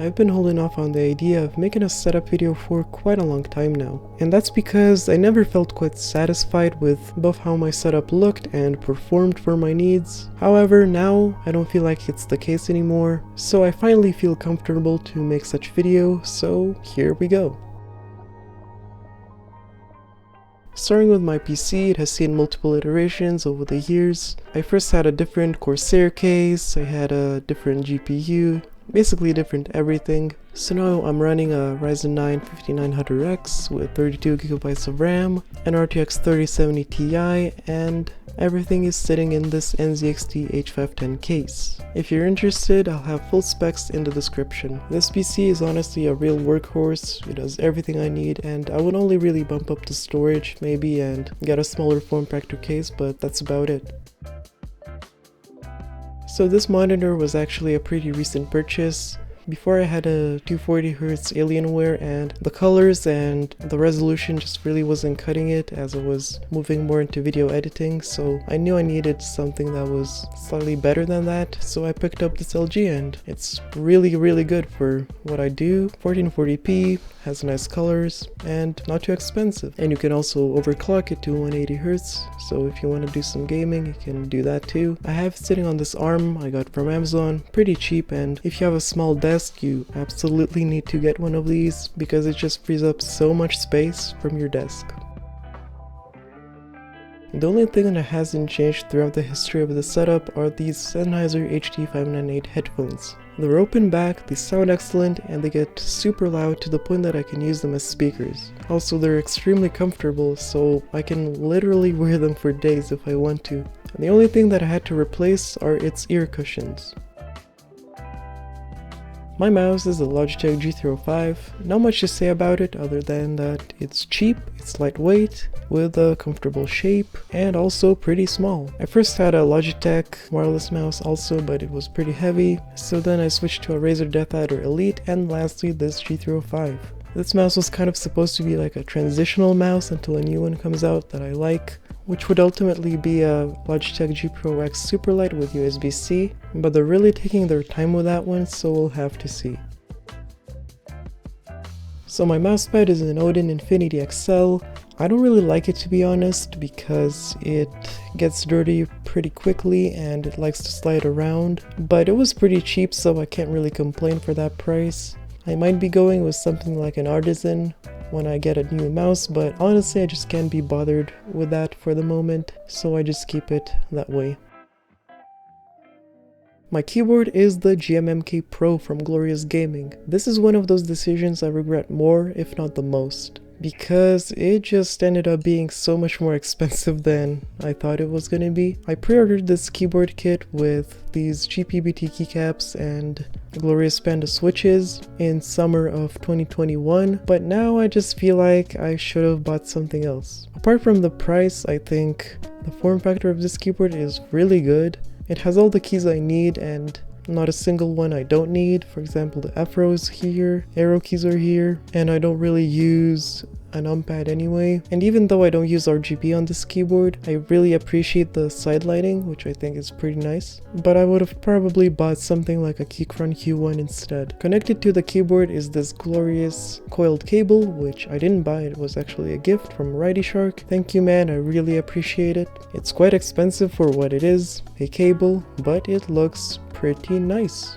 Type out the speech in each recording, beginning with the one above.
I've been holding off on the idea of making a setup video for quite a long time now. And that's because I never felt quite satisfied with both how my setup looked and performed for my needs. However, now I don't feel like it's the case anymore, so I finally feel comfortable to make such video, so here we go. Starting with my PC, it has seen multiple iterations over the years. I first had a different Corsair case, I had a different GPU, basically different everything. So now I'm running a Ryzen 9 5900X with 32GB of RAM, an RTX 3070 Ti, and everything is sitting in this NZXT H510 case. If you're interested, I'll have full specs in the description. This PC is honestly a real workhorse, it does everything I need, and I would only really bump up the storage maybe and get a smaller form factor case, but that's about it. So this monitor was actually a pretty recent purchase. Before I had a 240Hz Alienware, and the colors and the resolution just really wasn't cutting it as I was moving more into video editing, so I knew I needed something that was slightly better than that, so I picked up this LG and it's really good for what I do. 1440p, has nice colors, and not too expensive. And you can also overclock it to 180Hz, so if you want to do some gaming, you can do that too. I have it sitting on this arm I got from Amazon, pretty cheap, and if you have a small desk, you absolutely need to get one of these because it just frees up so much space from your desk. The only thing that hasn't changed throughout the history of the setup are these Sennheiser HD598 headphones. They're open back, they sound excellent, and they get super loud to the point that I can use them as speakers. Also, they're extremely comfortable, so I can literally wear them for days if I want to. And the only thing that I had to replace are its ear cushions. My mouse is the Logitech G305, not much to say about it other than that it's cheap, it's lightweight, with a comfortable shape, and also pretty small. I first had a Logitech wireless mouse also, but it was pretty heavy, so then I switched to a Razer DeathAdder Elite, and lastly this G305. This mouse was kind of supposed to be like a transitional mouse until a new one comes out that I like, which would ultimately be a Logitech G Pro X Superlight with USB-C, but they're really taking their time with that one, so we'll have to see. So my mousepad is an Odin Infinity XL. I don't really like it, to be honest, because it gets dirty pretty quickly and it likes to slide around, but it was pretty cheap, so I can't really complain for that price. I might be going with something like an Artisan when I get a new mouse, but honestly I just can't be bothered with that for the moment, so I just keep it that way. My keyboard is the GMMK Pro from Glorious Gaming. This is one of those decisions I regret more, if not the most, because it just ended up being so much more expensive than I thought it was gonna be. I pre-ordered this keyboard kit with these GPBT keycaps and Glorious Panda switches in summer of 2021, but now I just feel like I should have bought something else. Apart from the price, I think the form factor of this keyboard is really good. It has all the keys I need and not a single one I don't need. For example, the F rows here, arrow keys are here, and I don't really use a numpad anyway. And even though I don't use RGB on this keyboard, I really appreciate the side lighting, which I think is pretty nice. But I would have probably bought something like a Keychron Q1 instead. Connected to the keyboard is this glorious coiled cable, which I didn't buy, it was actually a gift from Righty Shark. Thank you, man, I really appreciate it. It's quite expensive for what it is, a cable, but it looks pretty nice.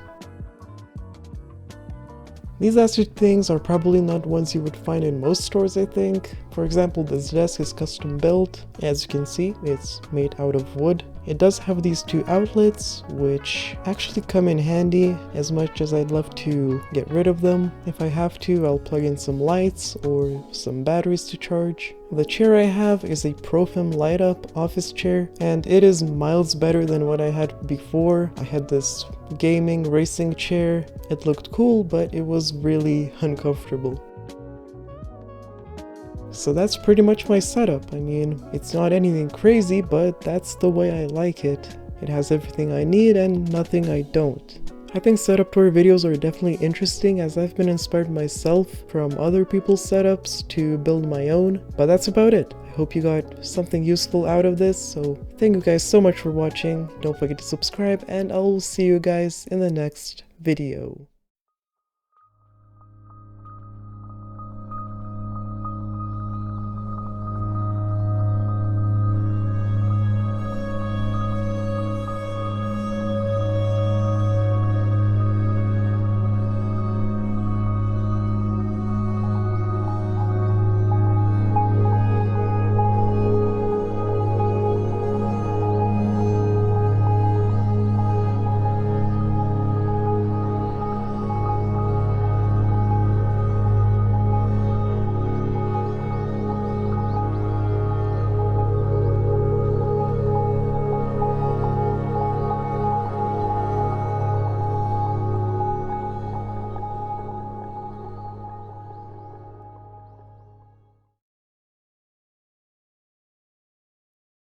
These last two things are probably not ones you would find in most stores, I think. For example, this desk is custom built. As you can see, it's made out of wood. It does have these two outlets, which actually come in handy. As much as I'd love to get rid of them, if I have to, I'll plug in some lights or some batteries to charge. The chair I have is a Profim light up office chair, and it is miles better than what I had before. I had this gaming racing chair. It looked cool, but it was really uncomfortable. So that's pretty much my setup. I mean, it's not anything crazy, but that's the way I like it. It has everything I need and nothing I don't. I think setup tour videos are definitely interesting, as I've been inspired myself from other people's setups to build my own, but that's about it. I hope you got something useful out of this, so thank you guys so much for watching. Don't forget to subscribe, and I will see you guys in the next video.